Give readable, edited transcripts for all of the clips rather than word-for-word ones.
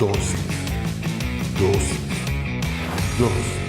Dosis, dosis, dosis.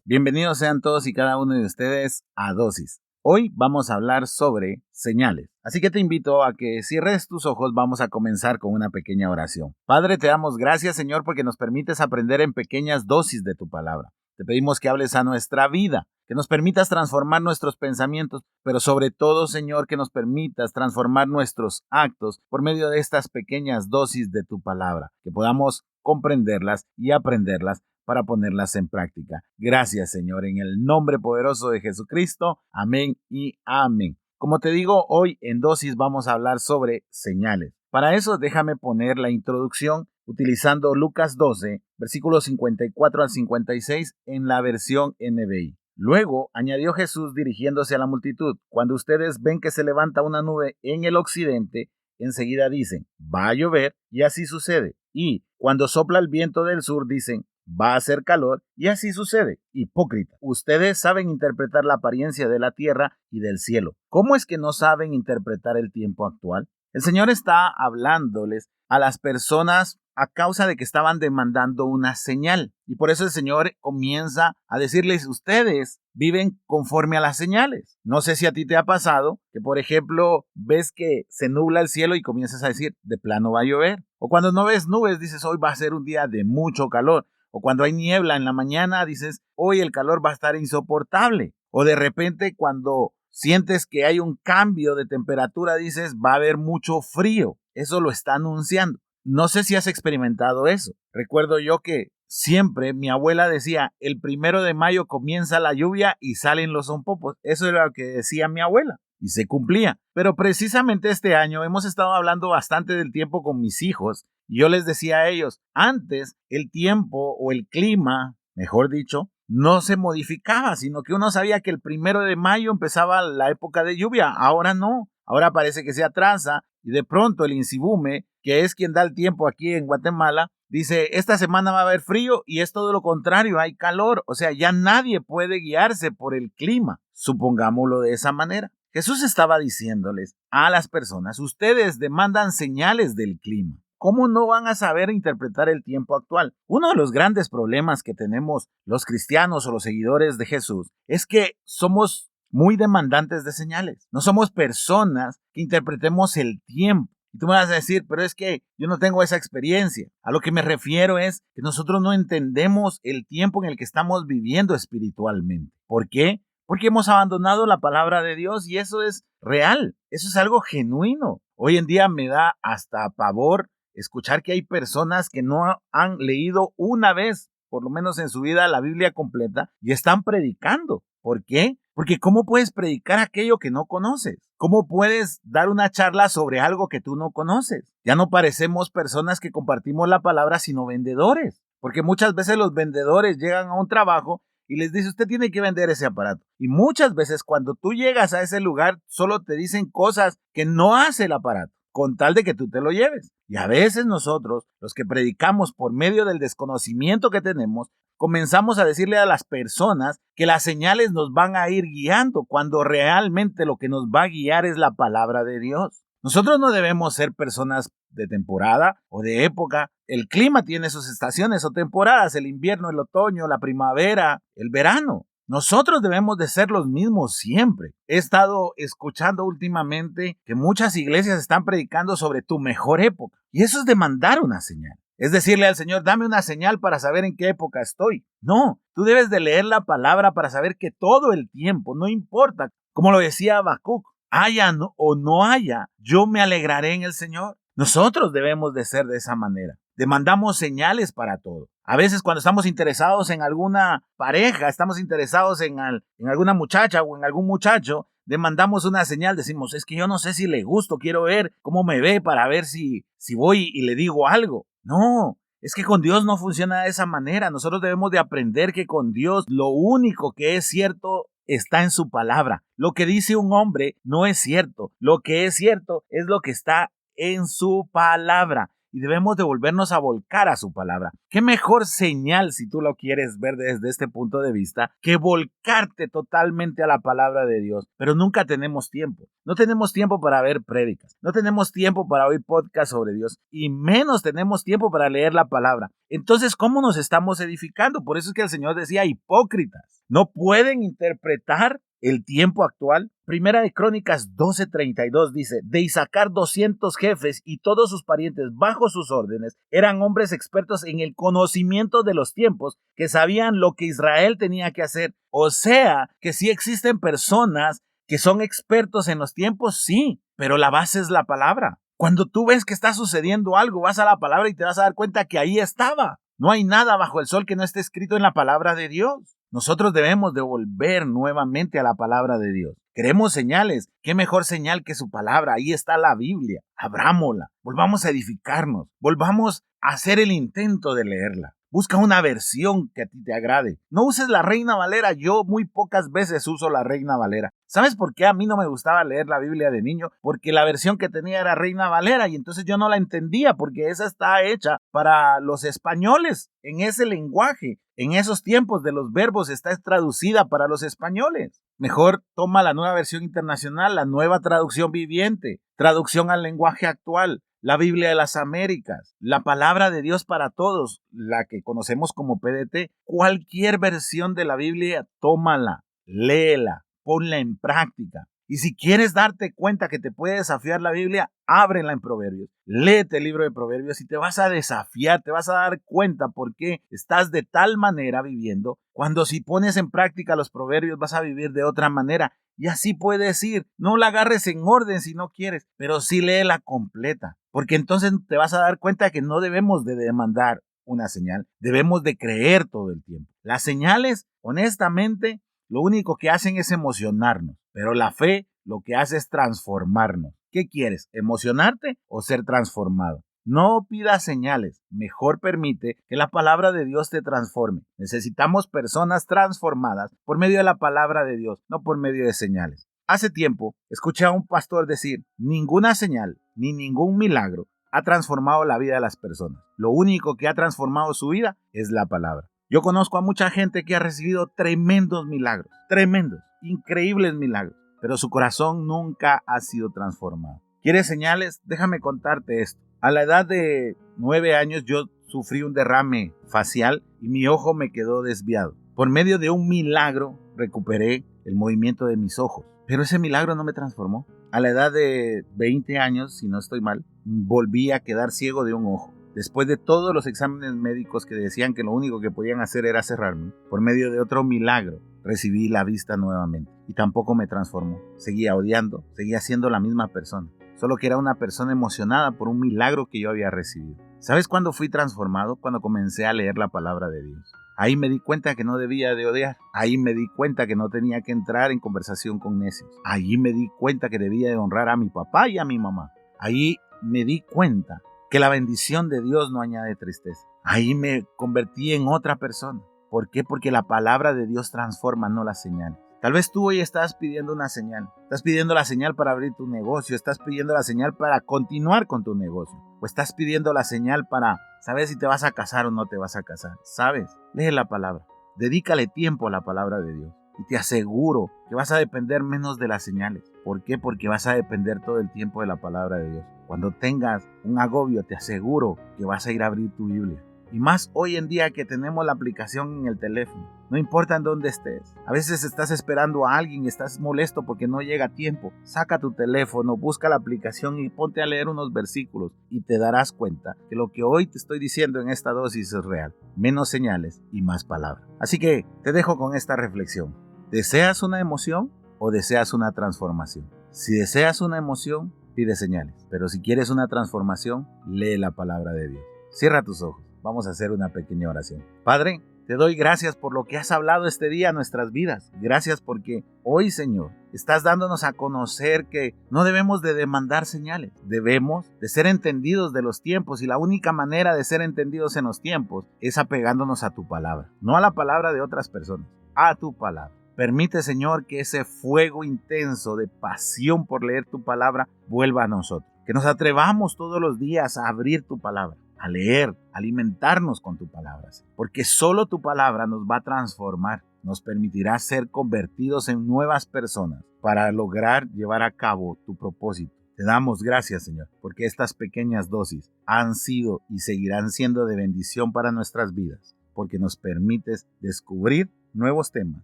Bienvenidos sean todos y cada uno de ustedes a Dosis. Hoy vamos a hablar sobre señales. Así que te invito a que cierres tus ojos. Vamos a comenzar con una pequeña oración. Padre, te damos gracias, Señor, porque nos permites aprender en pequeñas dosis de tu palabra. Te pedimos que hables a nuestra vida, que nos permitas transformar nuestros pensamientos, pero sobre todo, Señor, que nos permitas transformar nuestros actos por medio de estas pequeñas dosis de tu palabra, que podamos comprenderlas y aprenderlas para ponerlas en práctica. Gracias, Señor, en el nombre poderoso de Jesucristo. Amén y amén. Como te digo, hoy en Dosis vamos a hablar sobre señales. Para eso déjame poner la introducción utilizando Lucas 12, versículos 54 al 56 en la versión NBI. Luego añadió Jesús dirigiéndose a la multitud: cuando ustedes ven que se levanta una nube en el occidente, enseguida dicen, va a llover, y así sucede. Y cuando sopla el viento del sur, dicen, va a hacer calor, y así sucede. Hipócrita, ustedes saben interpretar la apariencia de la tierra y del cielo. ¿Cómo es que no saben interpretar el tiempo actual? El Señor está hablándoles a las personas a causa de que estaban demandando una señal. Y por eso el Señor comienza a decirles, ustedes viven conforme a las señales. No sé si a ti te ha pasado que, por ejemplo, ves que se nubla el cielo y comienzas a decir, de plano va a llover. O cuando no ves nubes, dices, hoy va a ser un día de mucho calor. O cuando hay niebla en la mañana, dices, hoy el calor va a estar insoportable. O de repente cuando sientes que hay un cambio de temperatura, dices, va a haber mucho frío. Eso lo está anunciando. No sé si has experimentado eso. Recuerdo yo que siempre mi abuela decía, el 1 de mayo comienza la lluvia y salen los sonpopos. Eso era lo que decía mi abuela y se cumplía. Pero precisamente este año hemos estado hablando bastante del tiempo con mis hijos y yo les decía a ellos, antes el tiempo o el clima, mejor dicho, no se modificaba, sino que uno sabía que el 1 de mayo empezaba la época de lluvia. Ahora no. Ahora parece que se atrasa y de pronto el INSIBUME, que es quien da el tiempo aquí en Guatemala, dice, esta semana va a haber frío y es todo lo contrario, hay calor. O sea, ya nadie puede guiarse por el clima, supongámoslo de esa manera. Jesús estaba diciéndoles a las personas, ustedes demandan señales del clima. ¿Cómo no van a saber interpretar el tiempo actual? Uno de los grandes problemas que tenemos los cristianos o los seguidores de Jesús es que somos muy demandantes de señales. No somos personas que interpretemos el tiempo. Y tú me vas a decir, pero es que yo no tengo esa experiencia. A lo que me refiero es que nosotros no entendemos el tiempo en el que estamos viviendo espiritualmente. ¿Por qué? Porque hemos abandonado la palabra de Dios y eso es real. Eso es algo genuino. Hoy en día me da hasta pavor escuchar que hay personas que no han leído una vez, por lo menos en su vida, la Biblia completa y están predicando. ¿Por qué? Porque ¿cómo puedes predicar aquello que no conoces? ¿Cómo puedes dar una charla sobre algo que tú no conoces? Ya no parecemos personas que compartimos la palabra, sino vendedores. Porque muchas veces los vendedores llegan a un trabajo y les dice, usted tiene que vender ese aparato. Y muchas veces cuando tú llegas a ese lugar, solo te dicen cosas que no hace el aparato, con tal de que tú te lo lleves. Y a veces nosotros, los que predicamos por medio del desconocimiento que tenemos, comenzamos a decirle a las personas que las señales nos van a ir guiando, cuando realmente lo que nos va a guiar es la palabra de Dios. Nosotros no debemos ser personas de temporada o de época. El clima tiene sus estaciones o temporadas, el invierno, el otoño, la primavera, el verano. Nosotros debemos de ser los mismos siempre. He estado escuchando últimamente que muchas iglesias están predicando sobre tu mejor época. Y eso es demandar una señal. Es decirle al Señor, dame una señal para saber en qué época estoy. No, tú debes de leer la palabra para saber que todo el tiempo, no importa, como lo decía Habacuc, haya o no haya, yo me alegraré en el Señor. Nosotros debemos de ser de esa manera. Demandamos señales para todo. A veces cuando estamos interesados en alguna pareja, estamos interesados en alguna muchacha o en algún muchacho, demandamos una señal, decimos, es que yo no sé si le gusto, quiero ver cómo me ve para ver si voy y le digo algo. No, es que con Dios no funciona de esa manera. Nosotros debemos de aprender que con Dios lo único que es cierto está en su palabra. Lo que dice un hombre no es cierto. Lo que es cierto es lo que está en su palabra. y debemos de volvernos a volcar a su palabra. ¿Qué mejor señal, si tú lo quieres ver desde este punto de vista, que volcarte totalmente a la palabra de Dios? Pero nunca tenemos tiempo. No tenemos tiempo para ver prédicas, no tenemos tiempo para oír podcasts sobre Dios y menos tenemos tiempo para leer la palabra. Entonces, ¿cómo nos estamos edificando? Por eso es que el Señor decía, hipócritas, ¿no pueden interpretar el tiempo actual? Primera de Crónicas 12:32 dice, de Isaacar 200 jefes y todos sus parientes bajo sus órdenes eran hombres expertos en el conocimiento de los tiempos, que sabían lo que Israel tenía que hacer. O sea, que sí existen personas que son expertos en los tiempos, sí, pero la base es la palabra. Cuando tú ves que está sucediendo algo, vas a la palabra y te vas a dar cuenta que ahí estaba. No hay nada bajo el sol que no esté escrito en la palabra de Dios. Nosotros debemos de volver nuevamente a la palabra de Dios. Queremos señales. ¿Qué mejor señal que su palabra? Ahí está la Biblia. Abrámosla. Volvamos a edificarnos. Volvamos a hacer el intento de leerla. Busca una versión que a ti te agrade. No uses la Reina Valera. Yo muy pocas veces uso la Reina Valera. ¿Sabes por qué a mí no me gustaba leer la Biblia de niño? Porque la versión que tenía era Reina Valera y entonces yo no la entendía porque esa está hecha para los españoles en ese lenguaje. En esos tiempos de los verbos está traducida para los españoles. Mejor toma la nueva versión internacional, la nueva traducción viviente, traducción al lenguaje actual. La Biblia de las Américas, la palabra de Dios para todos, la que conocemos como PDT, cualquier versión de la Biblia, tómala, léela, ponla en práctica. Y si quieres darte cuenta que te puede desafiar la Biblia, ábrela en Proverbios. Léete el libro de Proverbios y te vas a desafiar, te vas a dar cuenta por qué estás de tal manera viviendo, cuando si pones en práctica los Proverbios vas a vivir de otra manera. Y así puedes ir, no la agarres en orden si no quieres, pero sí léela completa, porque entonces te vas a dar cuenta que no debemos de demandar una señal, debemos de creer todo el tiempo. Las señales, honestamente, lo único que hacen es emocionarnos, pero la fe lo que hace es transformarnos. ¿Qué quieres? ¿Emocionarte o ser transformado? No pidas señales, mejor permite que la palabra de Dios te transforme. Necesitamos personas transformadas por medio de la palabra de Dios, no por medio de señales. Hace tiempo escuché a un pastor decir, ninguna señal ni ningún milagro ha transformado la vida de las personas. Lo único que ha transformado su vida es la palabra. Yo conozco a mucha gente que ha recibido tremendos milagros, tremendos, increíbles milagros, pero su corazón nunca ha sido transformado. ¿Quieres señales? Déjame contarte esto. A la edad de 9 años yo sufrí un derrame facial y mi ojo me quedó desviado. Por medio de un milagro recuperé el movimiento de mis ojos, pero ese milagro no me transformó. A la edad de 20 años, si no estoy mal, volví a quedar ciego de un ojo. Después de todos los exámenes médicos que decían que lo único que podían hacer era cerrarme, por medio de otro milagro recibí la vista nuevamente y tampoco me transformó. Seguía odiando, seguía siendo la misma persona, solo que era una persona emocionada por un milagro que yo había recibido. ¿Sabes cuándo fui transformado? Cuando comencé a leer la palabra de Dios. Ahí me di cuenta que no debía de odiar. Ahí me di cuenta que no tenía que entrar en conversación con necios. Ahí me di cuenta que debía de honrar a mi papá y a mi mamá. Ahí me di cuenta que la bendición de Dios no añade tristeza. Ahí me convertí en otra persona. ¿Por qué? Porque la palabra de Dios transforma, no la señal. Tal vez tú hoy estás pidiendo una señal. Estás pidiendo la señal para abrir tu negocio. Estás pidiendo la señal para continuar con tu negocio. O estás pidiendo la señal para saber si te vas a casar o no te vas a casar. ¿Sabes? Lee la palabra. Dedícale tiempo a la palabra de Dios. Y te aseguro que vas a depender menos de las señales. ¿Por qué? Porque vas a depender todo el tiempo de la palabra de Dios. Cuando tengas un agobio, te aseguro que vas a ir a abrir tu Biblia. Y más hoy en día que tenemos la aplicación en el teléfono. No importa en dónde estés. A veces estás esperando a alguien y estás molesto porque no llega a tiempo. Saca tu teléfono, busca la aplicación y ponte a leer unos versículos. Y te darás cuenta que lo que hoy te estoy diciendo en esta dosis es real. Menos señales y más palabras. Así que te dejo con esta reflexión. ¿Deseas una emoción o deseas una transformación? Si deseas una emoción, pide señales. Pero si quieres una transformación, lee la palabra de Dios. Cierra tus ojos. Vamos a hacer una pequeña oración. Padre, te doy gracias por lo que has hablado este día a nuestras vidas. Gracias porque hoy, Señor, estás dándonos a conocer que no debemos de demandar señales. Debemos de ser entendidos de los tiempos y la única manera de ser entendidos en los tiempos es apegándonos a tu palabra. No a la palabra de otras personas, a tu palabra. Permite, Señor, que ese fuego intenso de pasión por leer tu palabra vuelva a nosotros. Que nos atrevamos todos los días a abrir tu palabra, a leer, a alimentarnos con tu palabra, porque solo tu palabra nos va a transformar, nos permitirá ser convertidos en nuevas personas para lograr llevar a cabo tu propósito. Te damos gracias, Señor, porque estas pequeñas dosis han sido y seguirán siendo de bendición para nuestras vidas, porque nos permites descubrir nuevos temas,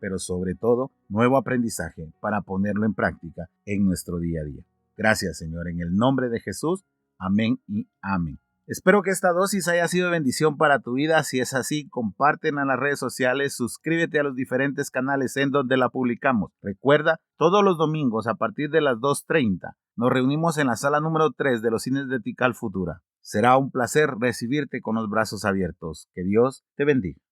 pero sobre todo nuevo aprendizaje para ponerlo en práctica en nuestro día a día. Gracias, Señor, en el nombre de Jesús. Amén y amén. Espero que esta dosis haya sido de bendición para tu vida. Si es así, compártela en las redes sociales, suscríbete a los diferentes canales en donde la publicamos. Recuerda, todos los domingos a partir de las 2:30 nos reunimos en la sala número 3 de los cines de Tikal Futura. Será un placer recibirte con los brazos abiertos. Que Dios te bendiga.